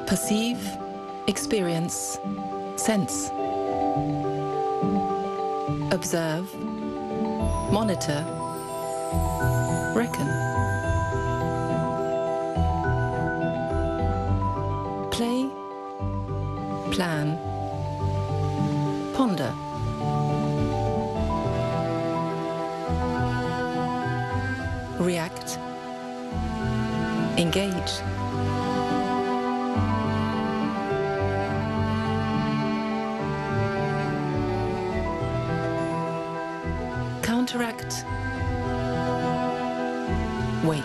Perceive, experience, sense. Observe, monitor, reckon. Play, plan, ponder. React, engage. Counteract, wait.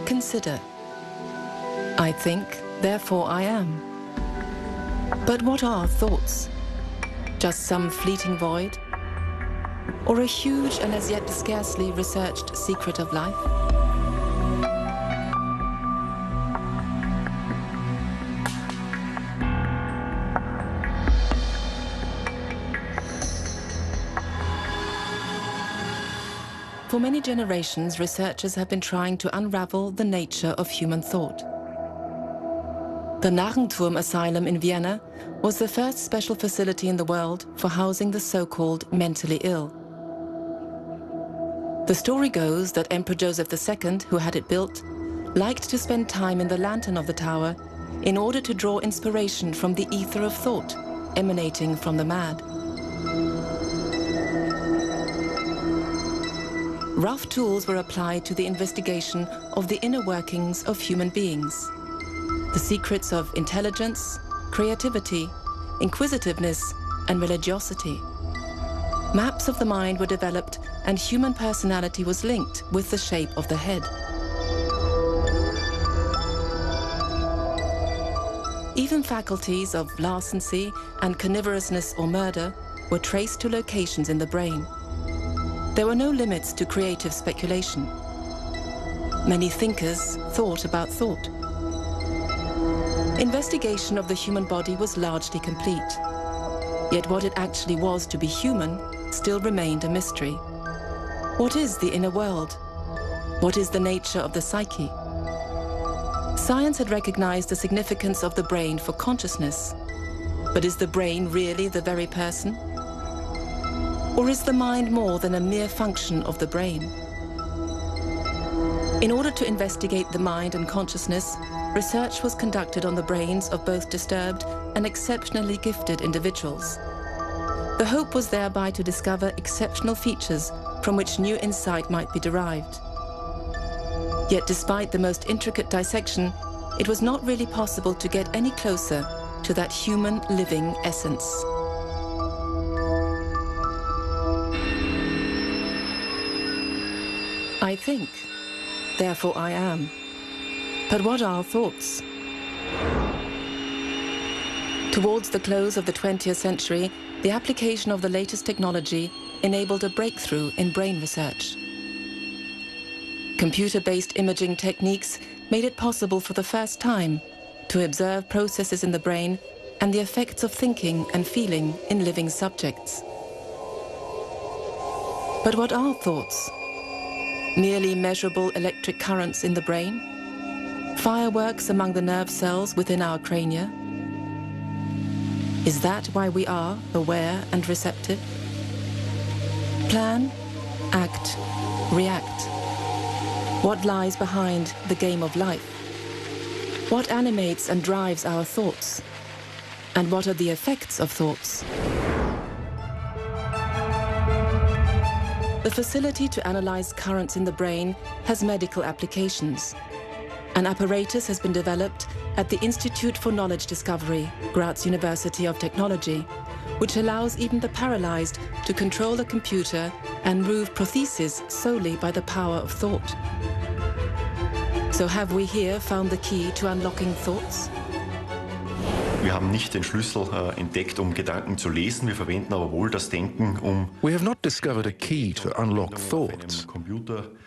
Consider. I think, therefore I am. But what are thoughts? Just some fleeting void? Or a huge and as yet scarcely researched secret of life? For many generations, researchers have been trying to unravel the nature of human thought. The Narrenturm Asylum in Vienna was the first special facility in the world for housing the so-called mentally ill. The story goes that Emperor Joseph II, who had it built, liked to spend time in the lantern of the tower in order to draw inspiration from the ether of thought emanating from the mad. Rough tools were applied to the investigation of the inner workings of human beings. The secrets of intelligence, creativity, inquisitiveness, and religiosity. Maps of the mind were developed and human personality was linked with the shape of the head. Even faculties of larceny and carnivorousness or murder were traced to locations in the brain. There were no limits to creative speculation. Many thinkers thought about thought. Investigation of the human body was largely complete. Yet what it actually was to be human still remained a mystery. What is the inner world? What is the nature of the psyche? Science had recognized the significance of the brain for consciousness. But is the brain really the very person? Or is the mind more than a mere function of the brain? In order to investigate the mind and consciousness, research was conducted on the brains of both disturbed and exceptionally gifted individuals. The hope was thereby to discover exceptional features from which new insight might be derived. Yet despite the most intricate dissection, it was not really possible to get any closer to that human living essence. I think, therefore I am. But what are thoughts? Towards the close of the 20th century, the application of the latest technology enabled a breakthrough in brain research. Computer-based imaging techniques made it possible for the first time to observe processes in the brain and the effects of thinking and feeling in living subjects. But what are thoughts? Merely measurable electric currents in the brain? Fireworks among the nerve cells within our crania? Is that why we are aware and receptive? Plan, act, react. What lies behind the game of life? What animates and drives our thoughts? And what are the effects of thoughts? The facility to analyze currents in the brain has medical applications. An apparatus has been developed at the Institute for Knowledge Discovery, Graz University of Technology, which allows even the paralyzed to control a computer and move prostheses solely by the power of thought. So have we here found the key to unlocking thoughts? Wir haben nicht den Schlüssel entdeckt, Gedanken zu lesen. Wir verwenden aber wohl das Denken, We have not discovered a key to unlock thoughts,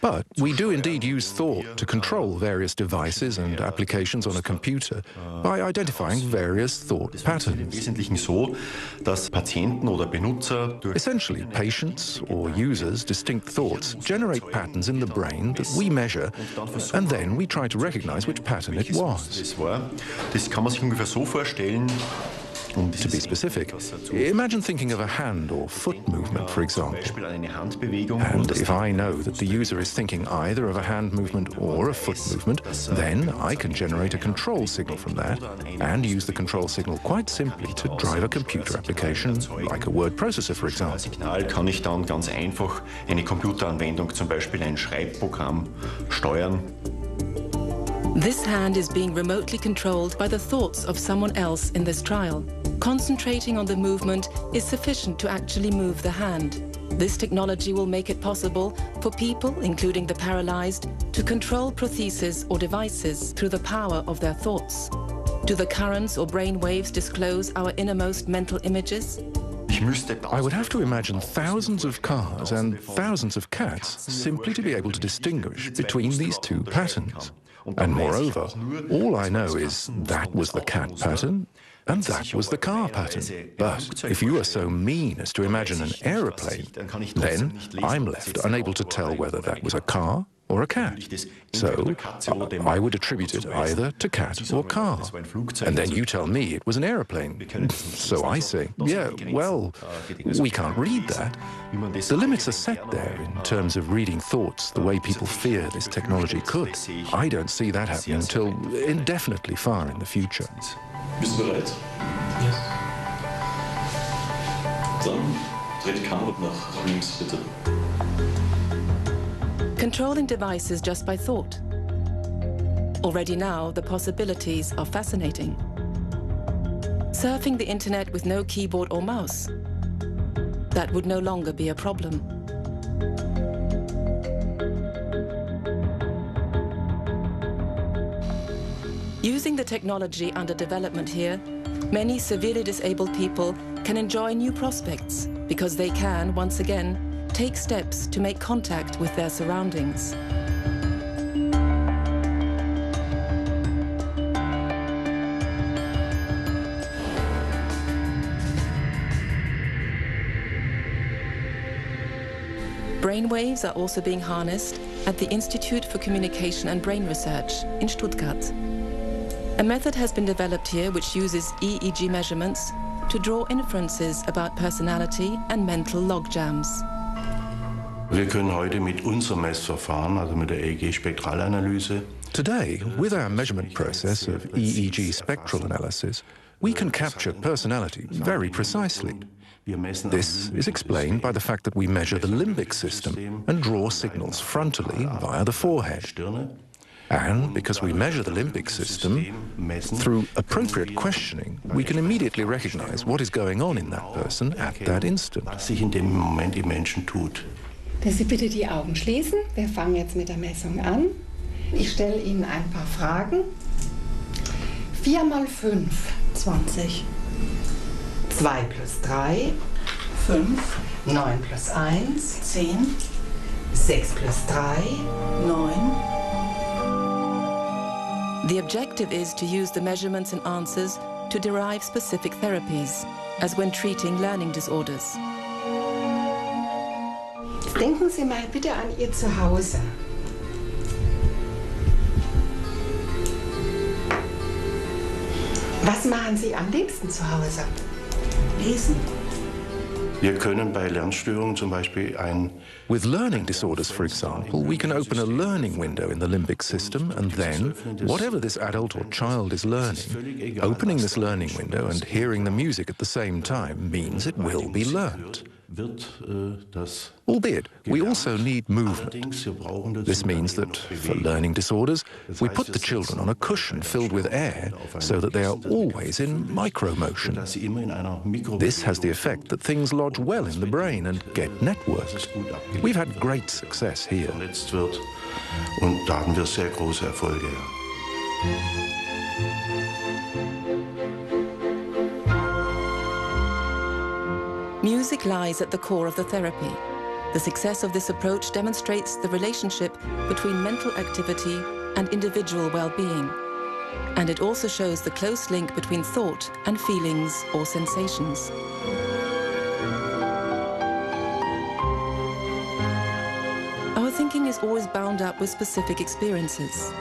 but we do indeed use thought to control various devices and applications on a computer by identifying various thought Im patterns. Wesentlichen so, dass Patienten oder Benutzer durch Essentially, patients or users' distinct thoughts generate patterns in the brain that we measure, and then we try to recognize which pattern it was. das war. Das kann man sich ungefähr so vorstellen. To be specific, imagine thinking of a hand or foot movement, for example. Beispiel eine Handbewegung. And if I know that the user is thinking either of a hand movement or a foot movement, then I can generate a control signal from that and use the control signal quite simply to drive a computer application, like a word processor, for example. Signal kann ich dann ganz einfach eine Computeranwendung, zum Beispiel ein Schreibprogramm, steuern. This hand is being remotely controlled by the thoughts of someone else in this trial. Concentrating on the movement is sufficient to actually move the hand. This technology will make it possible for people, including the paralyzed, to control prostheses or devices through the power of their thoughts. Do the currents or brain waves disclose our innermost mental images? I would have to imagine thousands of cars and thousands of cats simply to be able to distinguish between these two patterns. And moreover, all I know is that was the cat pattern and that was the car pattern. But if you are so mean as to imagine an aeroplane, then I'm left unable to tell whether that was a car or a cat. So I would attribute it either to cat or car. And then you tell me it was an aeroplane. So I say, yeah, well, we can't read that. The limits are set there in terms of reading thoughts the way people fear this technology could. I don't see that happening until indefinitely far in the future. Bist du bereit? Yes. Dann dreht die Kamera nach links, bitte. Controlling devices just by thought. Already now, the possibilities are fascinating. Surfing the internet with no keyboard or mouse. That would no longer be a problem. Using the technology under development here, many severely disabled people can enjoy new prospects because they can, once again, take steps to make contact with their surroundings. Brainwaves are also being harnessed at the Institute for Communication and Brain Research in Stuttgart. A method has been developed here which uses EEG measurements to draw inferences about personality and mental logjams. Wir können heute mit unserem Messverfahren, also mit der EEG-Spektralanalyse, Today, with our measurement process of EEG spectral analysis, we can capture personality very precisely. This is explained by the fact that we measure the limbic system and draw signals frontally via the forehead. And because we measure the limbic system, through appropriate questioning, we can immediately recognize what is going on in that person at that instant. was sich in dem Moment im Menschen tut. Dass Sie bitte die Augen schließen. Wir fangen jetzt mit der Messung an. Ich stelle Ihnen ein paar Fragen. 4 mal 5, 20, 2 plus 3, 5, 9 plus 1, 10, 6 plus 3, 9. The objective is to use the measurements and answers to derive specific therapies, as when treating learning disorders. Jetzt denken Sie mal bitte an Ihr Zuhause. Was machen Sie am liebsten zu Hause? Lesen. Wir können bei Lernstörungen zum Beispiel With learning disorders, for example, we can open a learning window in the limbic system and then, whatever this adult or child is learning, opening this learning window and hearing the music at the same time means it will be learnt. Albeit, we also need movement. This means that, for learning disorders, we put the children on a cushion filled with air so that they are always in micromotion. This has the effect that things lodge well in the brain and get networked. We've had great success here. Und da haben wir sehr große Erfolge. Ja. think lies at the core of the therapy. The success of this approach demonstrates the relationship between mental activity and individual well-being. And it also shows the close link between thought and feelings or sensations. Our thinking is always bound up with specific experiences.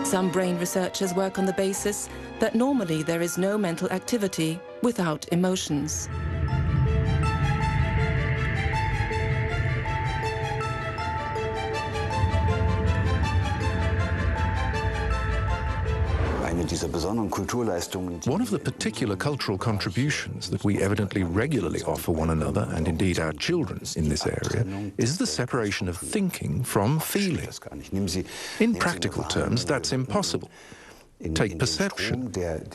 Some brain researchers work on the basis that normally there is no mental activity without emotions. One of the particular cultural contributions that we evidently regularly offer one another, and indeed our children in this area, is the separation of thinking from feeling. In practical terms, that's impossible. Take perception.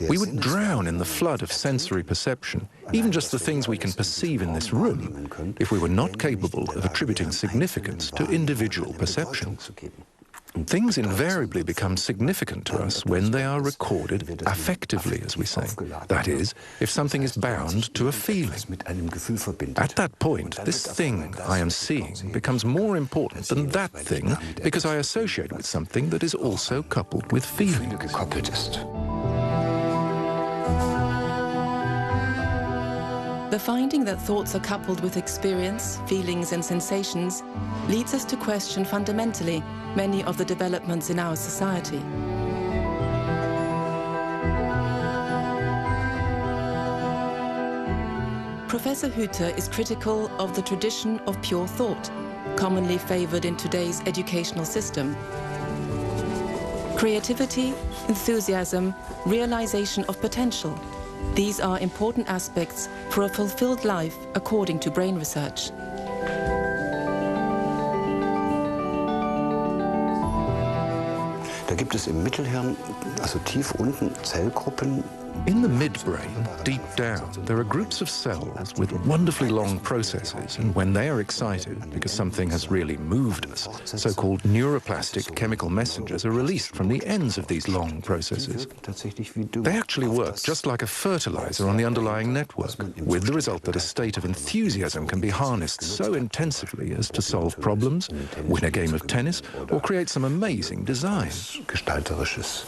We would drown in the flood of sensory perception, even just the things we can perceive in this room, if we were not capable of attributing significance to individual perceptions. Things invariably become significant to us when they are recorded affectively, as we say. That is, if something is bound to a feeling. At that point, this thing I am seeing becomes more important than that thing because I associate it with something that is also coupled with feeling. The finding that thoughts are coupled with experience, feelings and sensations leads us to question fundamentally many of the developments in our society. Professor Hütter is critical of the tradition of pure thought, commonly favored in today's educational system. Creativity, enthusiasm, realization of potential. These are important aspects for a fulfilled life according to brain research. Da gibt es im Mittelhirn, also tief unten, Zellgruppen. In the midbrain, deep down, there are groups of cells with wonderfully long processes, and when they are excited, because something has really moved us, so-called neuroplastic chemical messengers are released from the ends of these long processes. They actually work just like a fertilizer on the underlying network, with the result that a state of enthusiasm can be harnessed so intensively as to solve problems, win a game of tennis, or create some amazing design. Gestalterisches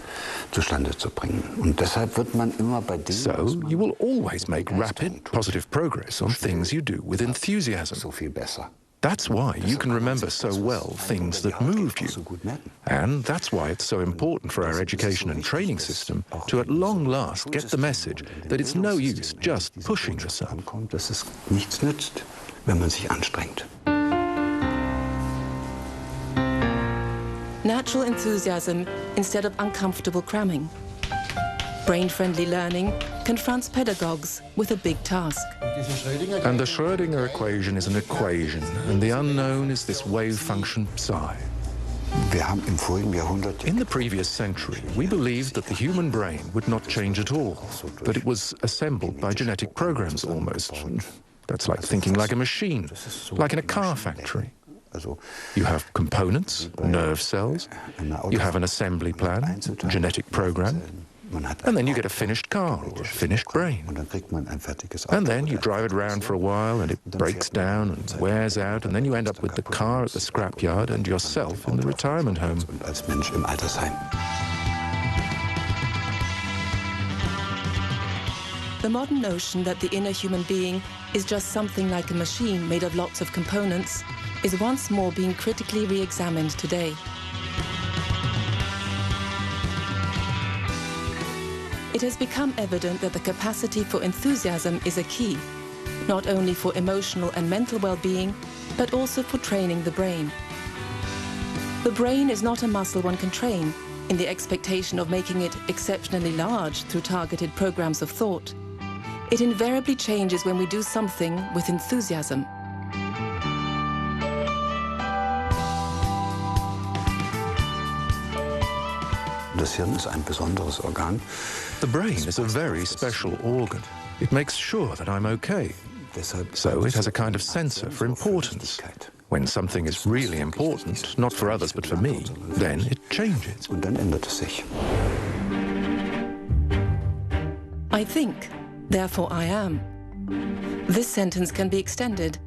zustande zu bringen. Und deshalb wird man immer bei dem, so you will always make rapid, positive progress on things you do with enthusiasm. so viel besser. That's why you can remember so well things that moved you. And that's why it's so important for our education and training system to at long last get the message that it's no use just pushing yourself. Dass es nichts nützt, wenn man sich anstrengt. Natural enthusiasm instead of uncomfortable cramming. Brain-friendly learning confronts pedagogues with a big task. And the Schrödinger equation is an equation, and the unknown is this wave function psi. In the previous century, we believed that the human brain would not change at all, that it was assembled by genetic programs almost. That's like thinking like a machine, like in a car factory. You have components, nerve cells, you have an assembly plan, genetic program, and then you get a finished car or a finished brain. And then you drive it around for a while and it breaks down and wears out, and then you end up with the car at the scrapyard and yourself in the retirement home. The modern notion that the inner human being is just something like a machine made of lots of components is once more being critically re-examined today. It has become evident that the capacity for enthusiasm is a key, not only for emotional and mental well-being, but also for training the brain. The brain is not a muscle one can train in the expectation of making it exceptionally large through targeted programs of thought. It invariably changes when we do something with enthusiasm. The brain is a very special organ. It makes sure that I'm okay. So it has a kind of sensor for importance. When something is really important, not for others but for me, then it changes. I think, therefore I am. This sentence can be extended.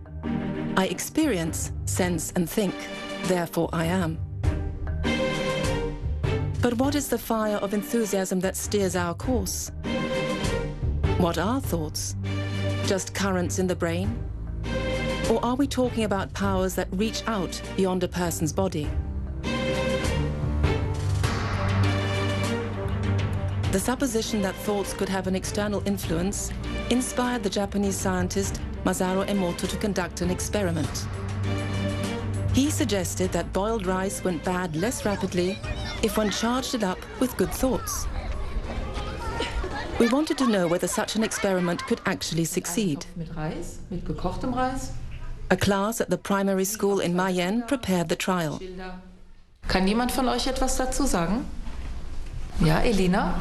I experience, sense and think, therefore I am. But what is the fire of enthusiasm that steers our course? What are thoughts? Just currents in the brain? Or are we talking about powers that reach out beyond a person's body? The supposition that thoughts could have an external influence inspired the Japanese scientist Masaru Emoto to conduct an experiment. He suggested that boiled rice went bad less rapidly if one charged it up with good thoughts. We wanted to know whether such an experiment could actually succeed. A class at the primary school in Mayenne prepared the trial. Kann jemand von euch etwas dazu sagen? Ja, Elena?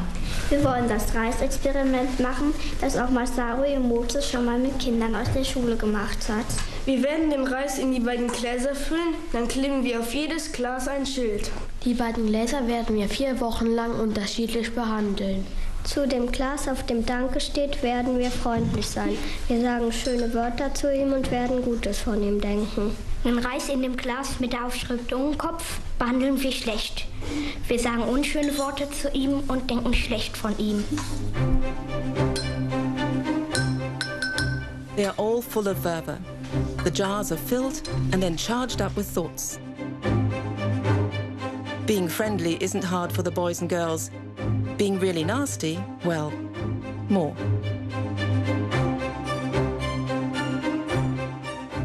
Wir wollen das Reisexperiment machen, das auch Masaru Emoto schon mal mit Kindern aus der Schule gemacht hat. Wir werden den Reis in die beiden Gläser füllen, dann kleben wir auf jedes Glas ein Schild. Die beiden Gläser werden wir 4 Wochen lang unterschiedlich behandeln. Zu dem Glas, auf dem Danke steht, werden wir freundlich sein. Wir sagen schöne Wörter zu ihm und werden Gutes von ihm denken. Den Reis in dem Glas mit der Aufschrift Dummkopf behandeln wir schlecht. Wir sagen unschöne Worte zu ihm und denken schlecht von ihm. They are all full of fervor. The jars are filled and then charged up with thoughts. Being friendly isn't hard for the boys and girls. Being really nasty, well, more.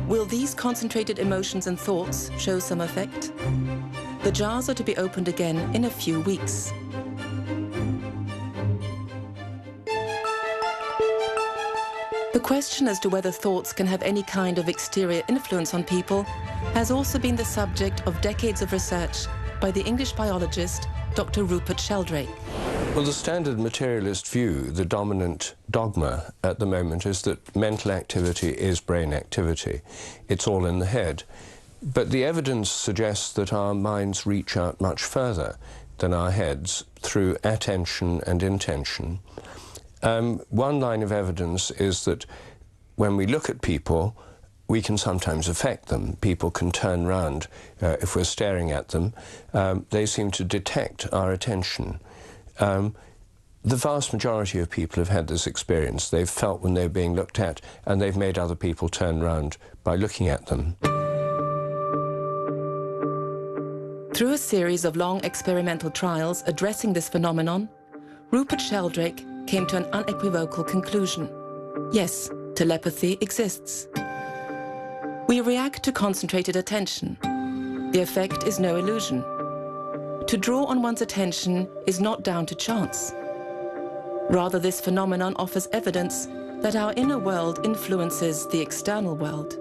Will these concentrated emotions and thoughts show some effect? The jars are to be opened again in a few weeks. The question as to whether thoughts can have any kind of exterior influence on people has also been the subject of decades of research by the English biologist Dr. Rupert Sheldrake. Well, the standard materialist view, the dominant dogma at the moment, is that mental activity is brain activity. It's all in the head. But the evidence suggests that our minds reach out much further than our heads through attention and intention. One line of evidence is that when we look at people, we can sometimes affect them. People can turn round if we're staring at them. They seem to detect our attention. The vast majority of people have had this experience. They've felt when they're being looked at, and they've made other people turn round by looking at them. Through a series of long experimental trials addressing this phenomenon, Rupert Sheldrake came to an unequivocal conclusion. Yes, telepathy exists. We react to concentrated attention. The effect is no illusion. To draw on one's attention is not down to chance. Rather, this phenomenon offers evidence that our inner world influences the external world.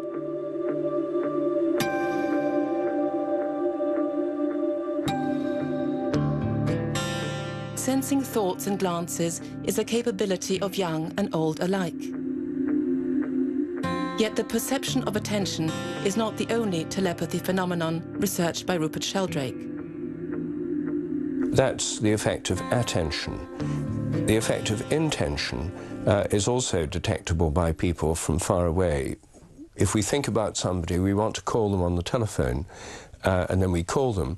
Sensing thoughts and glances is a capability of young and old alike. Yet the perception of attention is not the only telepathy phenomenon researched by Rupert Sheldrake. That's the effect of attention. The effect of intention is also detectable by people from far away. If we think about somebody, we want to call them on the telephone, and then we call them.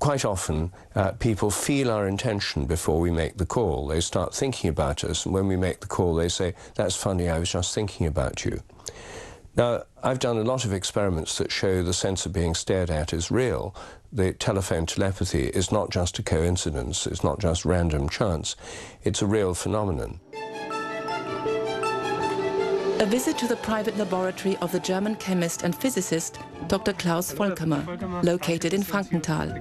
Quite often, people feel our intention before we make the call. They start thinking about us, and when we make the call, they say, "That's funny, I was just thinking about you." Now, I've done a lot of experiments that show the sense of being stared at is real. The telephone telepathy is not just a coincidence, it's not just random chance, it's a real phenomenon. A visit to the private laboratory of the German chemist and physicist Dr. Klaus Volkamer, located in Frankenthal.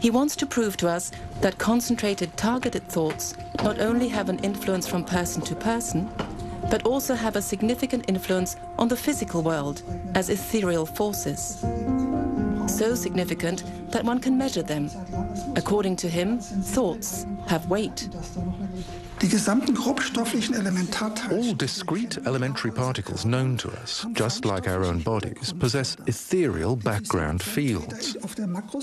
He wants to prove to us that concentrated, targeted thoughts not only have an influence from person to person, but also have a significant influence on the physical world as ethereal forces. So significant that one can measure them. According to him, thoughts have weight. All discrete elementary particles known to us, just like our own bodies, possess ethereal background fields.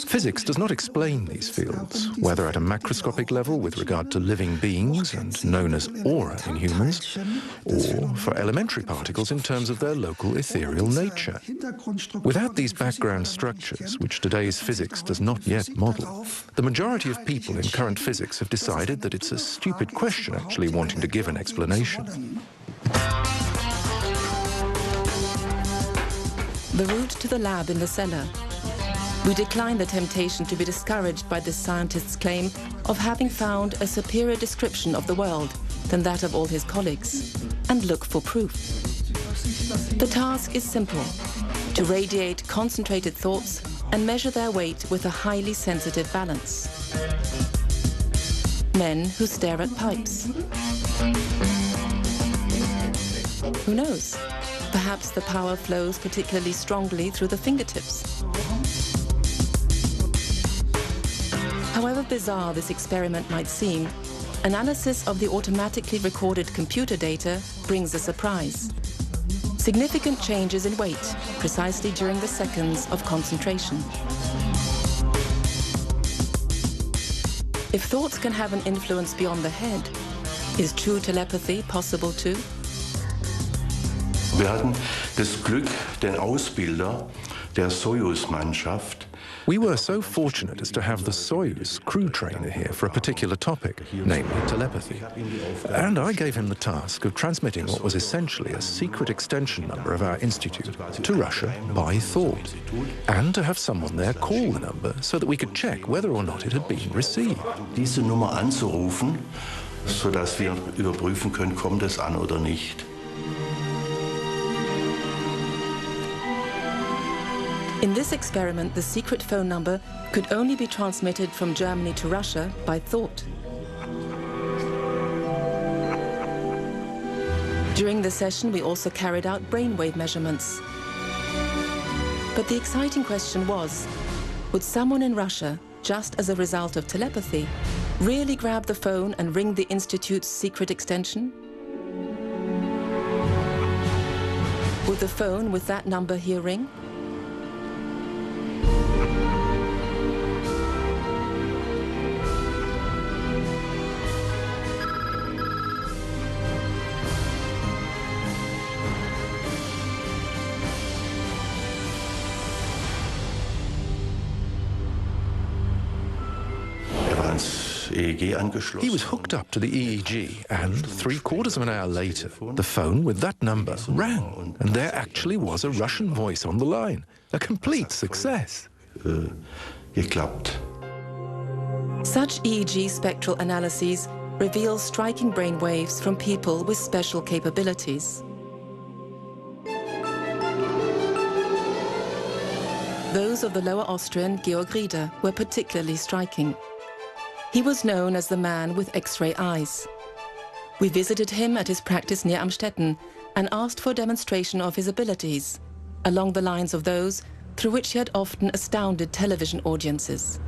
Physics does not explain these fields, whether at a macroscopic level with regard to living beings and known as aura in humans, or for elementary particles in terms of their local ethereal nature. Without these background structures, which today's physics does not yet model, the majority of people in current physics have decided that it's a stupid question actually wanting to give an explanation. The route to the lab in the cellar. We decline the temptation to be discouraged by this scientist's claim of having found a superior description of the world than that of all his colleagues, and look for proof. The task is simple: to radiate concentrated thoughts and measure their weight with a highly sensitive balance. Men who stare at pipes. Who knows? Perhaps the power flows particularly strongly through the fingertips. However bizarre this experiment might seem, analysis of the automatically recorded computer data brings a surprise. Significant changes in weight, precisely during the seconds of concentration. If thoughts can have an influence beyond the head, is true telepathy possible too? Wir hatten das Glück, den Ausbilder der Soyuz-Mannschaft. We were so fortunate as to have the Soyuz crew trainer here for a particular topic, namely telepathy. And I gave him the task of transmitting what was essentially a secret extension number of our institute to Russia by thought, and to have someone there call the number so that we could check whether or not it had been received. Diese Nummer anzurufen, sodass wir überprüfen können, kommt es an oder nicht. In this experiment, the secret phone number could only be transmitted from Germany to Russia by thought. During the session, we also carried out brainwave measurements. But the exciting question was, would someone in Russia, just as a result of telepathy, really grab the phone and ring the Institute's secret extension? Would the phone with that number here ring? He was hooked up to the EEG, and 3/4 of an hour later, the phone with that number rang, and there actually was a Russian voice on the line. A complete success. Geklappt. Such EEG spectral analyses reveal striking brain waves from people with special capabilities. Those of the Lower Austrian Georg Rieder were particularly striking. He was known as the man with X-ray eyes. We visited him at his practice near Amstetten and asked for a demonstration of his abilities, along the lines of those through which he had often astounded television audiences.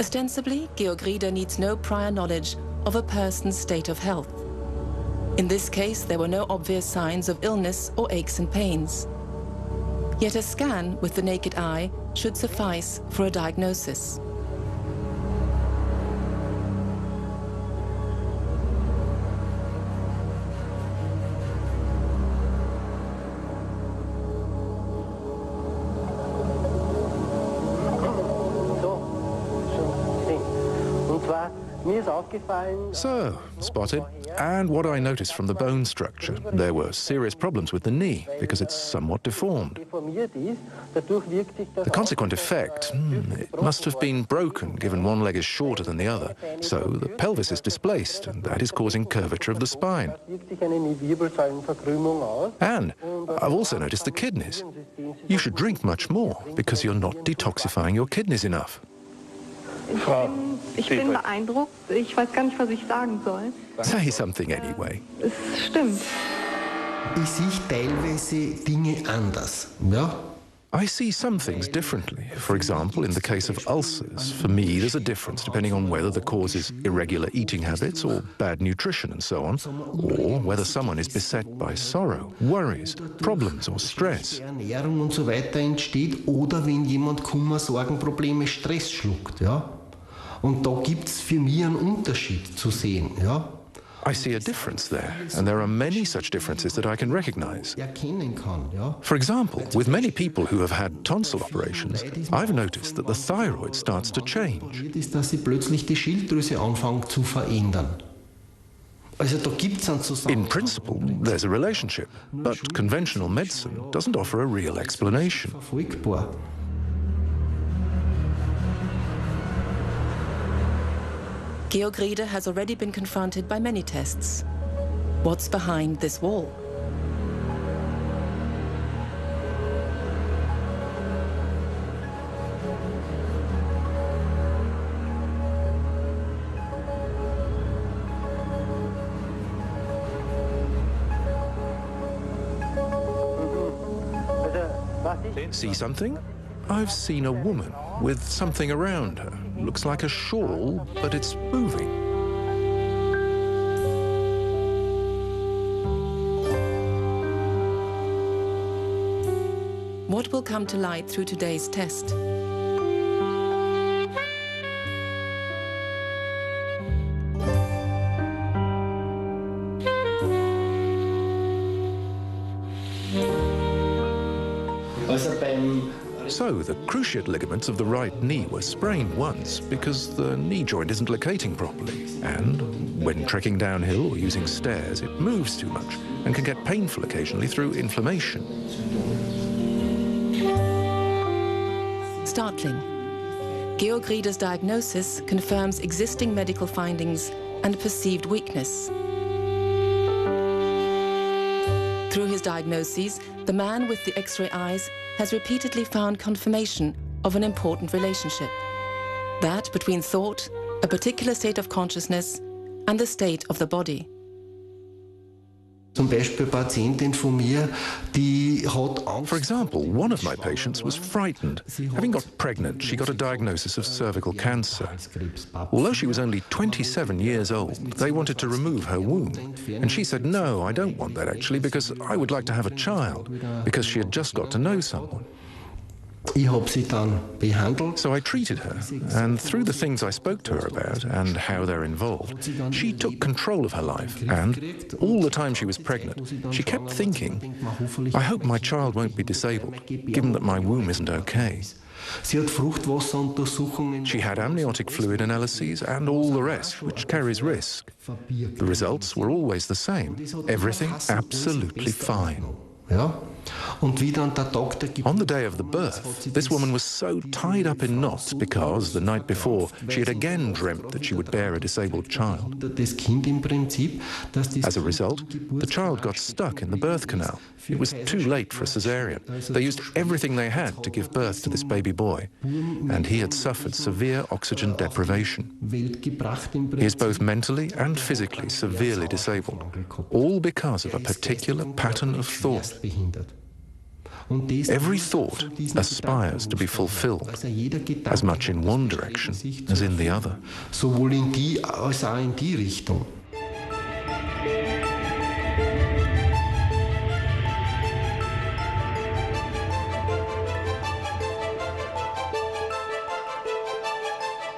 Ostensibly, Georg Rieder needs no prior knowledge of a person's state of health. In this case, there were no obvious signs of illness or aches and pains. Yet a scan with the naked eye should suffice for a diagnosis. So, spotted. And what I noticed from the bone structure, there were serious problems with the knee because it's somewhat deformed. The consequent effect, it must have been broken given one leg is shorter than the other. So the pelvis is displaced and that is causing curvature of the spine. And I've also noticed the kidneys. You should drink much more because you're not detoxifying your kidneys enough. Ich bin beeindruckt. Ich weiß gar nicht, was ich sagen soll. Say something anyway. Es stimmt. Ich sehe teilweise Dinge anders. Ja? I see some things differently. For example, in the case of ulcers, for me there's a difference depending on whether the cause is irregular eating habits or bad nutrition and so on, or whether someone is beset by sorrow, worries, problems or stress. Ernährung und so weiter entsteht oder wenn jemand Kummer, Sorgen, Probleme, Stress schluckt. Ja? Und da gibt es für mich einen Unterschied zu sehen. Ja? I see a difference there, and there are many such differences that I can recognize. For example, with many people who have had tonsil operations, I've noticed that the thyroid starts to change. Dass sie plötzlich die Schilddrüse anfängt zu verändern. Also da gibt's einen Zusammenhang. In principle, there's a relationship, but conventional medicine doesn't offer a real explanation. Verfolgbar. Georg Rieder has already been confronted by many tests. What's behind this wall? See something? I've seen a woman with something around her. Looks like a shawl, but it's moving. What will come to light through today's test? So, the cruciate ligaments of the right knee were sprained once because the knee joint isn't locating properly. And when trekking downhill or using stairs, it moves too much and can get painful occasionally through inflammation. Startling. Georg Rieder's diagnosis confirms existing medical findings and perceived weakness. Through his diagnoses, the man with the X-ray eyes has repeatedly found confirmation of an important relationship. That between thought, a particular state of consciousness, and the state of the body. Zum Beispiel eine Patientin von mir, die hat Angst. For example, one of my patients was frightened. Having got pregnant, she got a diagnosis of cervical cancer. Although she was only 27 years old, they wanted to remove her womb. And she said, no, I don't want that actually, because I would like to have a child, because she had just got to know someone. Ich habe sie dann behandelt. So I treated her, and through the things I spoke to her about and how they're involved, she took control of her life, and all the time she was pregnant, she kept thinking, I hope my child won't be disabled, given that my womb isn't okay. Sie hat Fruchtwasseruntersuchungen. She had amniotic fluid analyses and all the rest, which carries risk. The results were always the same. Everything absolutely fine. Ja. On the day of the birth, this woman was so tied up in knots because, the night before, she had again dreamt that she would bear a disabled child. As a result, the child got stuck in the birth canal. It was too late for a cesarean. They used everything they had to give birth to this baby boy, and he had suffered severe oxygen deprivation. He is both mentally and physically severely disabled, all because of a particular pattern of thought. Every thought aspires to be fulfilled, as much in one direction as in the other. Sowohl in die als auch in die Richtung.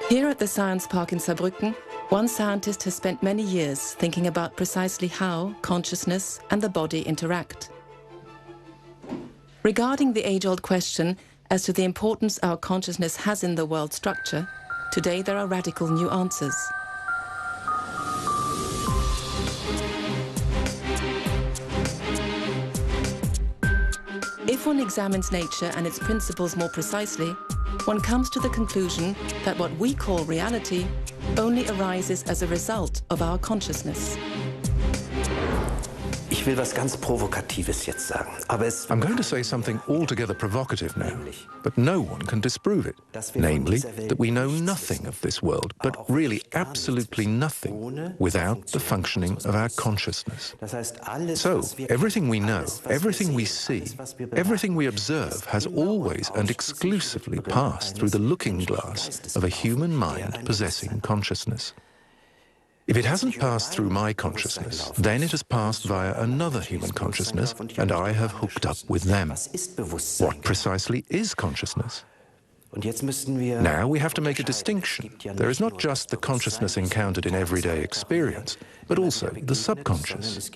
Here at the Science Park in Saarbrücken, one scientist has spent many years thinking about precisely how consciousness and the body interact. Regarding the age-old question as to the importance our consciousness has in the world structure, today there are radical new answers. If one examines nature and its principles more precisely, one comes to the conclusion that what we call reality only arises as a result of our consciousness. Ich will was ganz Provokatives jetzt sagen, aber es I'm going to say something altogether provocative now, but no one can disprove it. Namely, that we know nothing of this world, but really absolutely nothing, without the functioning of our consciousness. So, everything we know, everything we see, everything we observe has always and exclusively passed through the looking glass of a human mind possessing consciousness. If it hasn't passed through my consciousness, then it has passed via another human consciousness, and I have hooked up with them. What precisely is consciousness? Now we have to make a distinction. There is not just the consciousness encountered in everyday experience, but also the subconscious.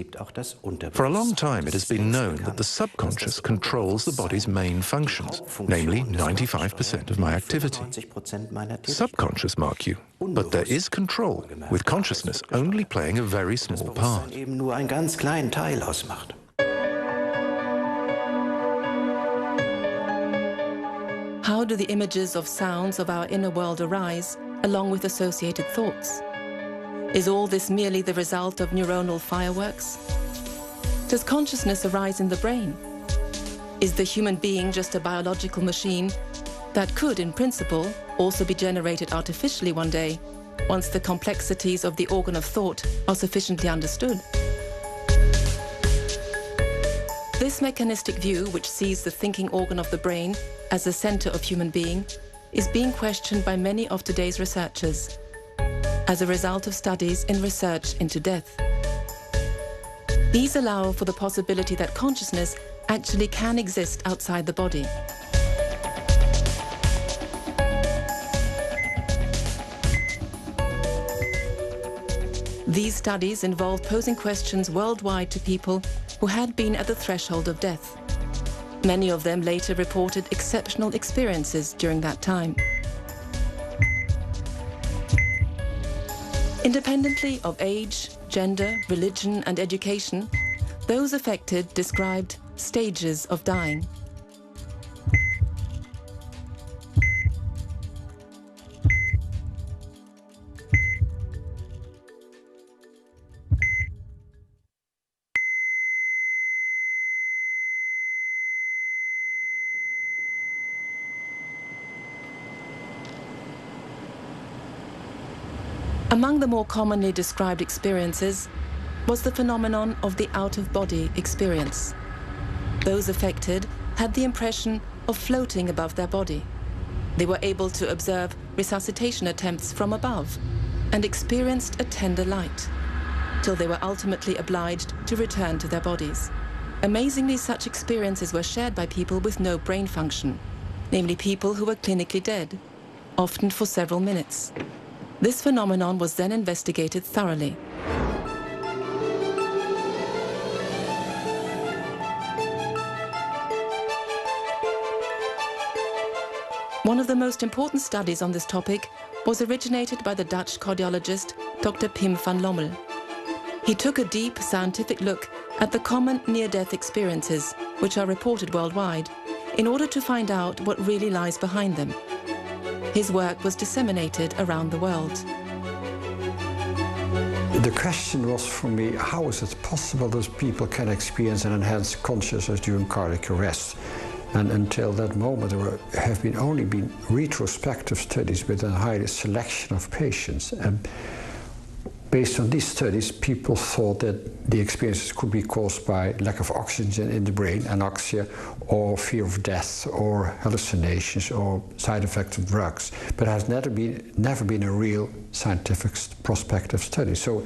For a long time it has been known that the subconscious controls the body's main functions, namely 95% of my activity. Subconscious, mark you, but there is control, with consciousness only playing a very small part. How do the images of sounds of our inner world arise, along with associated thoughts? Is all this merely the result of neuronal fireworks? Does consciousness arise in the brain? Is the human being just a biological machine that could, in principle, also be generated artificially one day, once the complexities of the organ of thought are sufficiently understood? This mechanistic view, which sees the thinking organ of the brain as the center of human being, is being questioned by many of today's researchers as a result of studies in research into death. These allow for the possibility that consciousness actually can exist outside the body. These studies involve posing questions worldwide to people who had been at the threshold of death. Many of them later reported exceptional experiences during that time. Independently of age, gender, religion, and education, those affected described stages of dying. Among the more commonly described experiences was the phenomenon of the out-of-body experience. Those affected had the impression of floating above their body. They were able to observe resuscitation attempts from above and experienced a tender light, till they were ultimately obliged to return to their bodies. Amazingly, such experiences were shared by people with no brain function, namely people who were clinically dead, often for several minutes. This phenomenon was then investigated thoroughly. One of the most important studies on this topic was originated by the Dutch cardiologist Dr. Pim van Lommel. He took a deep scientific look at the common near-death experiences which are reported worldwide in order to find out what really lies behind them. His work was disseminated around the world. The question was for me, how is it possible that people can experience an enhanced consciousness during cardiac arrest? And until that moment, there have only been retrospective studies with a high selection of patients. And based on these studies, people thought that the experiences could be caused by lack of oxygen in the brain, anoxia, or fear of death, or hallucinations, or side effects of drugs. But it has never been a real scientific prospective study. So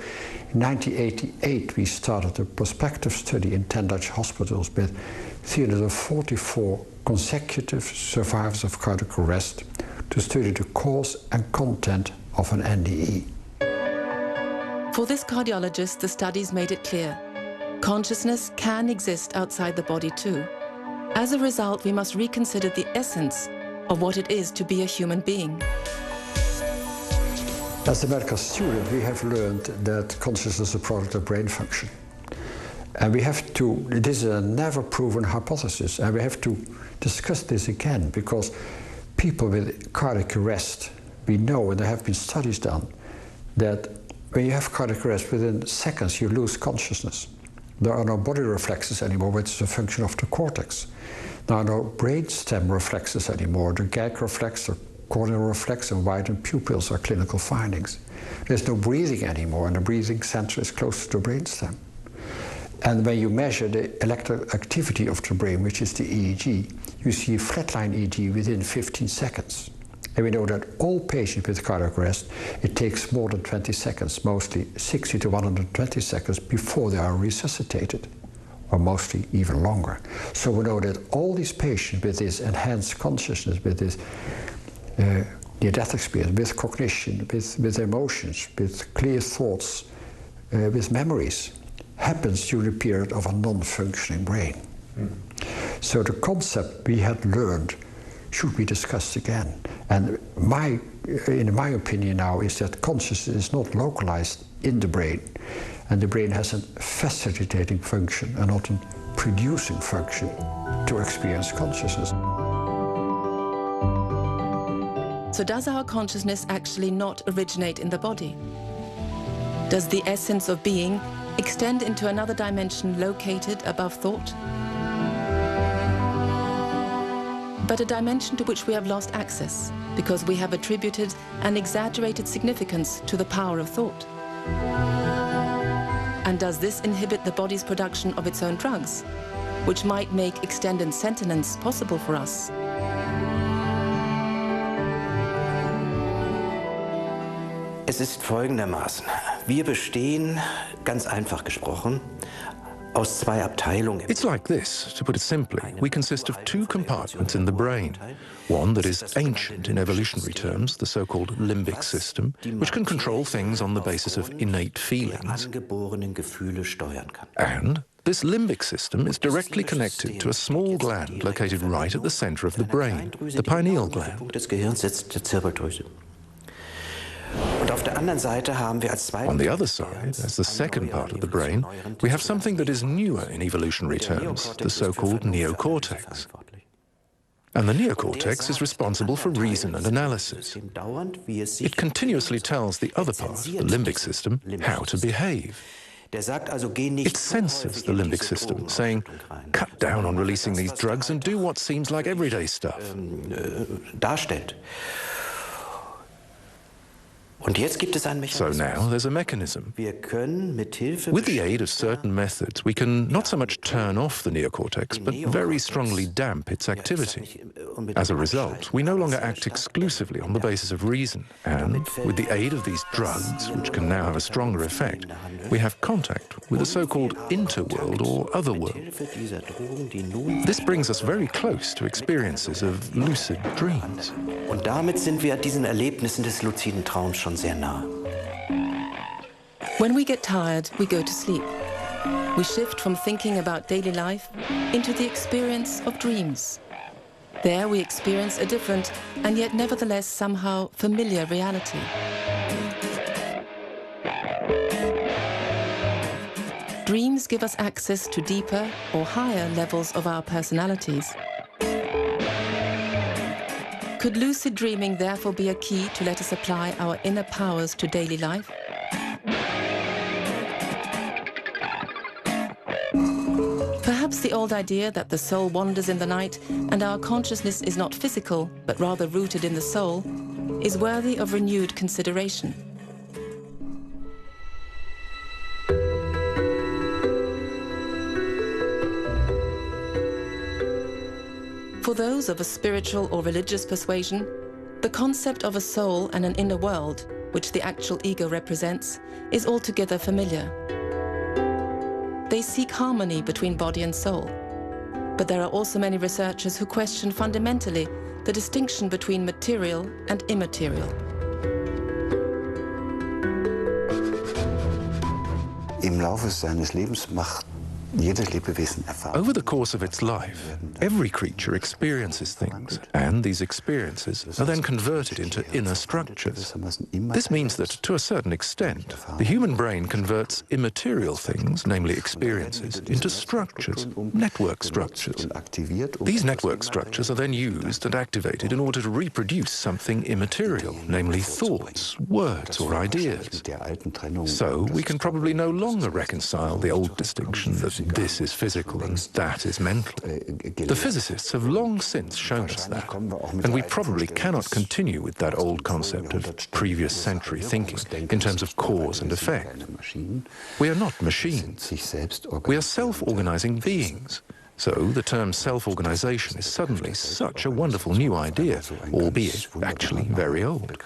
in 1988, we started a prospective study in 10 Dutch hospitals with 344 consecutive survivors of cardiac arrest to study the cause and content of an NDE. For this cardiologist, the studies made it clear. Consciousness can exist outside the body too. As a result, we must reconsider the essence of what it is to be a human being. As a medical student, we have learned that consciousness is a product of brain function. And we have to, this is a never proven hypothesis, and we have to discuss this again, because people with cardiac arrest, we know, and there have been studies done, that when you have cardiac arrest, within seconds you lose consciousness. There are no body reflexes anymore, which is a function of the cortex. There are no brainstem reflexes anymore. The gag reflex, the corneal reflex, and widened pupils are clinical findings. There's no breathing anymore, and the breathing center is close to the brainstem. And when you measure the electrical activity of the brain, which is the EEG, you see a flatline EEG within 15 seconds. And we know that all patients with cardiac arrest, it takes more than 20 seconds, mostly 60 to 120 seconds before they are resuscitated, or mostly even longer. So we know that all these patients with this enhanced consciousness, with this near-death experience, with cognition, with emotions, with clear thoughts, with memories, happens during a period of a non-functioning brain. So the concept we had learned should be discussed again. And in my opinion now is that consciousness is not localized in the brain, and the brain has a facilitating function and not a producing function to experience consciousness. So does our consciousness actually not originate in the body? Does the essence of being extend into another dimension located above thought? But a dimension to which we have lost access because we have attributed an exaggerated significance to the power of thought. And does this inhibit the body's production of its own drugs, which might make extended sentience possible for us? Es ist folgendermaßen. Wir bestehen, ganz einfach gesprochen, aus zwei Abteilungen. It's like this, to put it simply. We consist of two compartments in the brain. One that is ancient in evolutionary terms, the so-called limbic system, which can control things on the basis of innate feelings. And this limbic system is directly connected to a small gland located right at the center of the brain, the pineal gland. On the other side, as the second part of the brain, we have something that is newer in evolutionary terms, the so-called neocortex. And the neocortex is responsible for reason and analysis. It continuously tells the other part, the limbic system, how to behave. It censors the limbic system, saying, cut down on releasing these drugs and do what seems like everyday stuff. So now there's a mechanism. With the aid of certain methods, we can not so much turn off the neocortex, but very strongly damp its activity. As a result, we no longer act exclusively on the basis of reason, and with the aid of these drugs, which can now have a stronger effect, we have contact with a so-called interworld or otherworld. This brings us very close to experiences of lucid dreams. Und damit sind wir diesen Erlebnissen des luziden Traums schon sehr nah. When we get tired, we go to sleep. We shift from thinking about daily life into the experience of dreams. There we experience a different and yet nevertheless somehow familiar reality. Dreams give us access to deeper or higher levels of our personalities. Could lucid dreaming therefore be a key to let us apply our inner powers to daily life? Perhaps the old idea that the soul wanders in the night and our consciousness is not physical, but rather rooted in the soul, is worthy of renewed consideration. For those of a spiritual or religious persuasion, the concept of a soul and an inner world, which the actual ego represents, is altogether familiar. They seek harmony between body and soul. But there are also many researchers who question fundamentally the distinction between material and immaterial. Im Laufe seines Lebens macht Over the course of its life, every creature experiences things, and these experiences are then converted into inner structures. This means that, to a certain extent, the human brain converts immaterial things, namely experiences, into structures, network structures. These network structures are then used and activated in order to reproduce something immaterial, namely thoughts, words, or ideas. So we can probably no longer reconcile the old distinction that this is physical and that is mental. The physicists have long since shown us that, and we probably cannot continue with that old concept of previous century thinking in terms of cause and effect. We are not machines. We are self-organizing beings. So the term self-organization is suddenly such a wonderful new idea, albeit actually very old.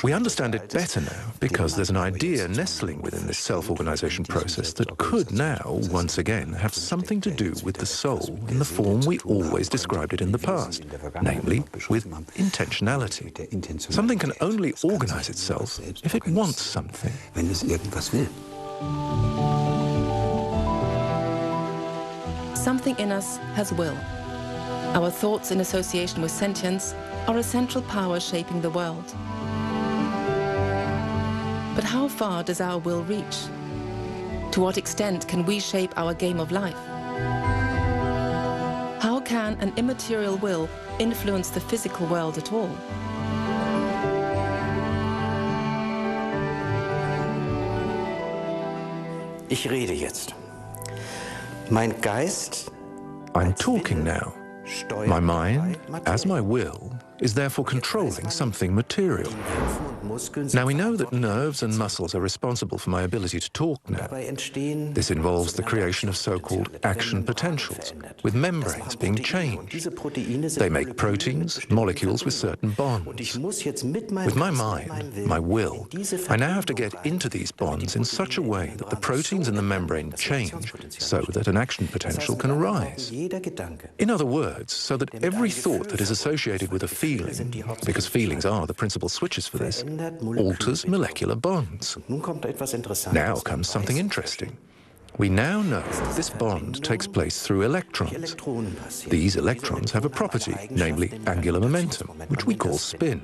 We understand it better now because there's an idea nestling within this self-organization process that could now, once again, have something to do with the soul in the form we always described it in the past, namely with intentionality. Something can only organize itself if it wants something. Something in us has will. Our thoughts in association with sentience are a central power shaping the world. But how far does our will reach? To what extent can we shape our game of life? How can an immaterial will influence the physical world at all? Ich rede jetzt. Mein Geist, I'm talking now. My mind, as my will, is therefore controlling something material. Now we know that nerves and muscles are responsible for my ability to talk now. This involves the creation of so-called action potentials, with membranes being changed. They make proteins, molecules with certain bonds. With my mind, my will, I now have to get into these bonds in such a way that the proteins in the membrane change so that an action potential can arise. In other words, so that every thought that is associated with a feeling, because feelings are the principal switches for this, alters molecular bonds. Now comes something interesting. We now know that this bond takes place through electrons. These electrons have a property, namely angular momentum, which we call spin.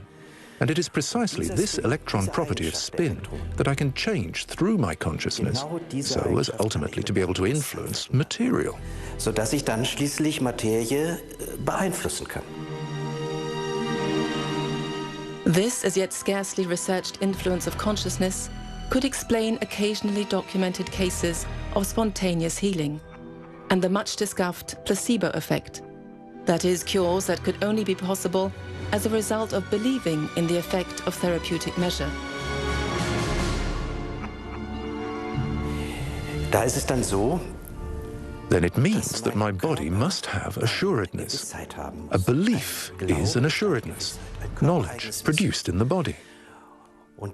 And it is precisely this electron property of spin that I can change through my consciousness so as ultimately to be able to influence material. Sodass ich dann schließlich Materie beeinflussen kann. This as yet scarcely researched influence of consciousness could explain occasionally documented cases of spontaneous healing and the much discussed placebo effect. That is, cures that could only be possible as a result of believing in the effect of therapeutic measure. Da ist es dann so, then it means that my body must have assuredness. A belief is an assuredness, knowledge produced in the body.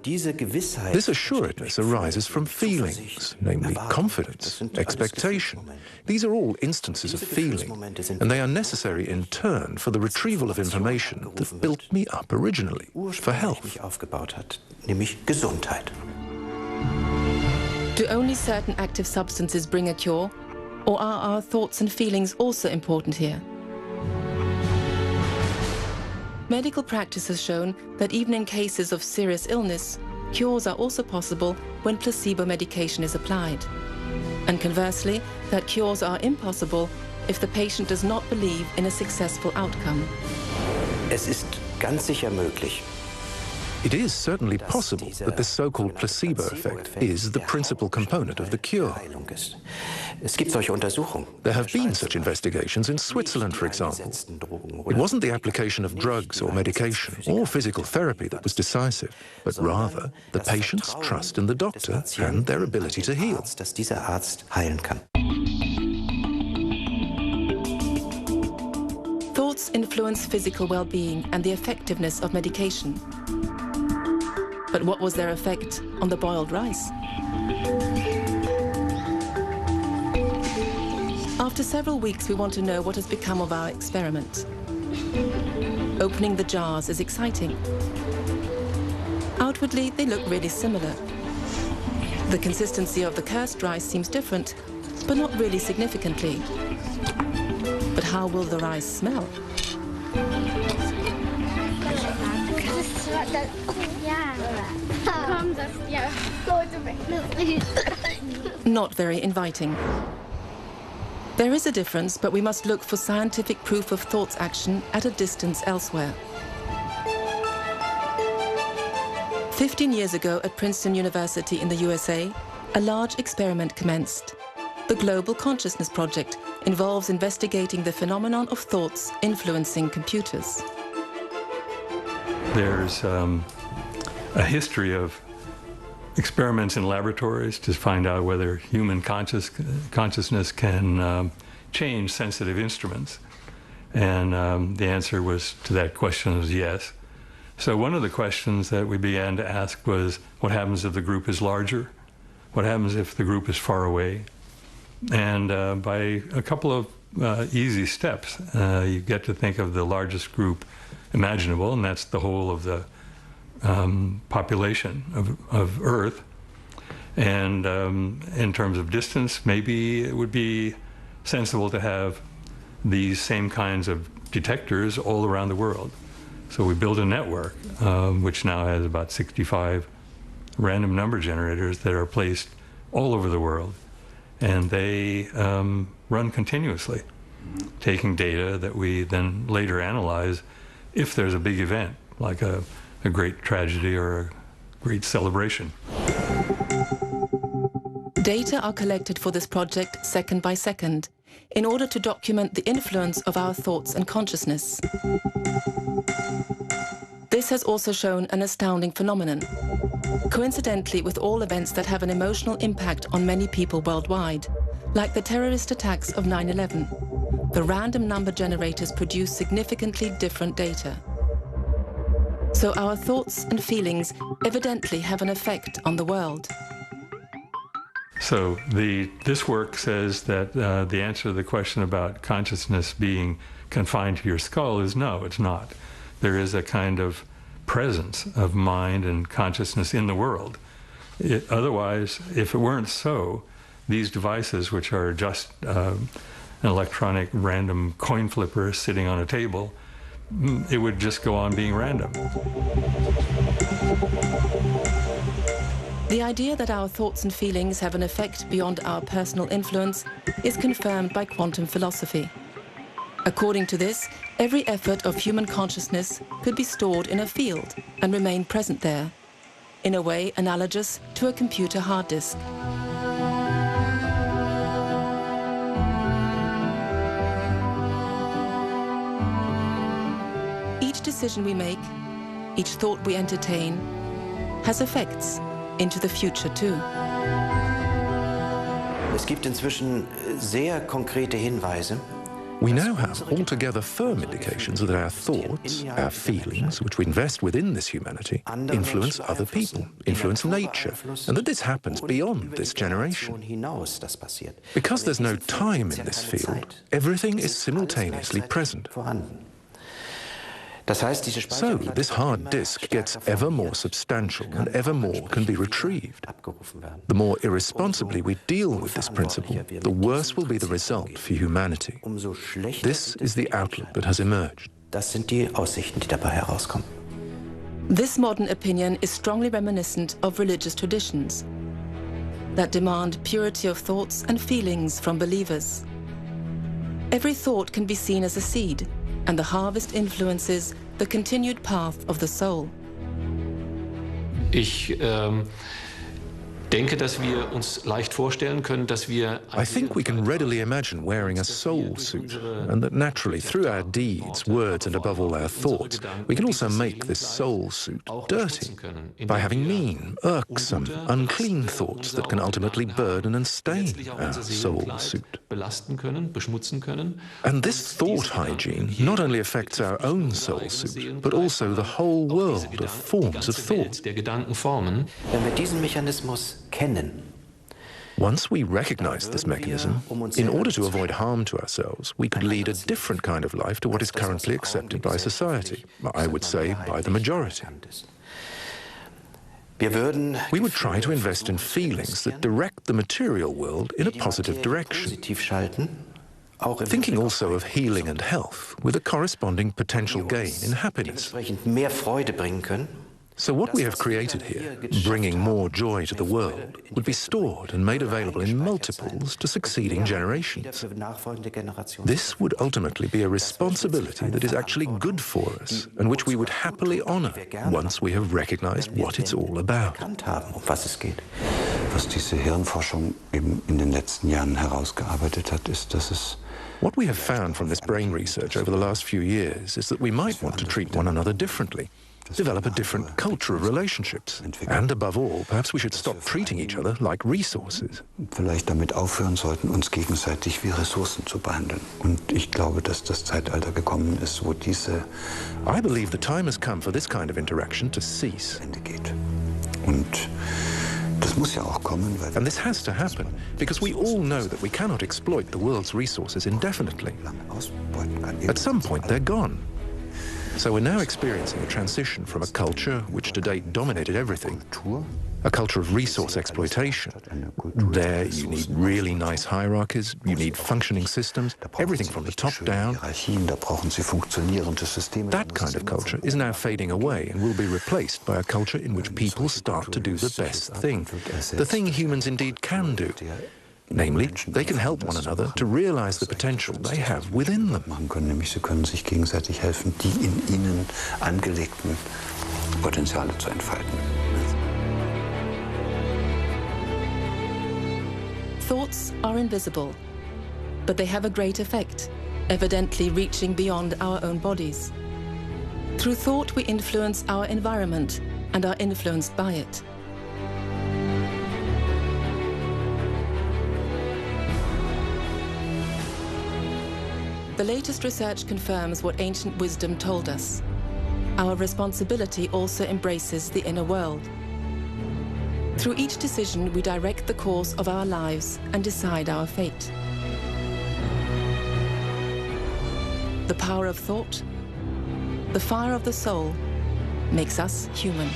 This assuredness arises from feelings, namely confidence, expectation. These are all instances of feeling, and they are necessary in turn for the retrieval of information that built me up originally, for health. Do only certain active substances bring a cure? Or are our thoughts and feelings also important here? Medical practice has shown that even in cases of serious illness, cures are also possible when placebo medication is applied. And conversely, that cures are impossible if the patient does not believe in a successful outcome. Es ist ganz sicher möglich. It is certainly possible that this so-called placebo effect is the principal component of the cure. There have been such investigations in Switzerland, for example. It wasn't the application of drugs or medication or physical therapy that was decisive, but rather the patient's trust in the doctor and their ability to heal. Thoughts influence physical well-being and the effectiveness of medication. But what was their effect on the boiled rice? After several weeks, we want to know what has become of our experiment. Opening the jars is exciting. Outwardly, they look really similar. The consistency of the cursed rice seems different, but not really significantly. But how will the rice smell? Not very inviting. There is a difference, but we must look for scientific proof of thought's action at a distance elsewhere. 15 years ago at Princeton University in the USA, a large experiment commenced. The Global Consciousness Project involves investigating the phenomenon of thoughts influencing computers. There's a history of experiments in laboratories to find out whether human consciousness can change sensitive instruments. And the answer to that question was yes. So one of the questions that we began to ask was, what happens if the group is larger? What happens if the group is far away? And by a couple of easy steps, you get to think of the largest group imaginable, and that's the whole of the population of Earth. And in terms of distance, maybe it would be sensible to have these same kinds of detectors all around the world. So we built a network, which now has about 65 random number generators that are placed all over the world. And they run continuously, taking data that we then later analyze if there's a big event, like a great tragedy or a great celebration. Data are collected for this project second by second in order to document the influence of our thoughts and consciousness. This has also shown an astounding phenomenon. Coincidentally with all events that have an emotional impact on many people worldwide, like the terrorist attacks of 9/11, the random number generators produce significantly different data. So our thoughts and feelings evidently have an effect on the world. So this work says that the answer to the question about consciousness being confined to your skull is no, it's not. There is a kind of presence of mind and consciousness in the world. Otherwise, if it weren't so, these devices, which are just an electronic random coin flipper sitting on a table, it would just go on being random. The idea that our thoughts and feelings have an effect beyond our personal influence is confirmed by quantum philosophy. According to this, every effort of human consciousness could be stored in a field and remain present there, in a way analogous to a computer hard disk. Each decision we make, each thought we entertain, has effects into the future too. Es gibt inzwischen sehr konkrete Hinweise. We now have altogether firm indications that our thoughts, our feelings, which we invest within this humanity, influence other people, influence nature, and that this happens beyond this generation. Because there's no time in this field, everything is simultaneously present. So, this hard disk gets ever more substantial and ever more can be retrieved. The more irresponsibly we deal with this principle, the worse will be the result for humanity. This is the outlook that has emerged. This modern opinion is strongly reminiscent of religious traditions that demand purity of thoughts and feelings from believers. Every thought can be seen as a seed, and the harvest influences the continued path of the soul. Ich denke, dass wir uns leicht vorstellen können, dass wir... I think we can readily imagine wearing a soul suit, and that naturally, through our deeds, words, and above all our thoughts, we can also make this soul suit dirty by having mean, irksome, unclean thoughts that can ultimately burden and stain our soul suit. And this thought hygiene not only affects our own soul suit, but also the whole world of forms of thought. Wenn wir diesen Mechanismus kennen, once we recognize this mechanism, in order to avoid harm to ourselves, we could lead a different kind of life to what is currently accepted by society, I would say by the majority. We would try to invest in feelings that direct the material world in a positive direction. Thinking also of healing and health with a corresponding potential gain in happiness. So what we have created here, bringing more joy to the world, would be stored and made available in multiples to succeeding generations. This would ultimately be a responsibility that is actually good for us and which we would happily honor once we have recognized what it's all about. Was diese Hirnforschung eben in den letzten Jahren herausgearbeitet hat, ist, dass es What we have found from this brain research over the last few years is that we might want to treat one another differently, develop a different culture of relationships, and above all, perhaps we should stop treating each other like resources. Vielleicht damit aufhören sollten, uns gegenseitig wie Ressourcen zu behandeln. Und ich glaube, dass das Zeitalter gekommen ist, wo diese I believe the time has come for this kind of interaction to cease. Ende geht. Und das muss ja auch kommen, weil and this has to happen because we all know that we cannot exploit the world's resources indefinitely. At some point, they're gone. So we're now experiencing a transition from a culture which to date dominated everything, a culture of resource exploitation. There you need really nice hierarchies, you need functioning systems, everything from the top down. That kind of culture is now fading away and will be replaced by a culture in which people start to do the best thing, the thing humans indeed can do. Namely, they can help one another to realize the potential they have within them. Sie können sich gegenseitig helfen, die in ihnen angelegten Potenziale zu entfalten. Thoughts are invisible, but they have a great effect, evidently reaching beyond our own bodies. Through thought, we influence our environment and are influenced by it. The latest research confirms what ancient wisdom told us. Our responsibility also embraces the inner world. Through each decision, we direct the course of our lives and decide our fate. The power of thought, the fire of the soul, makes us human.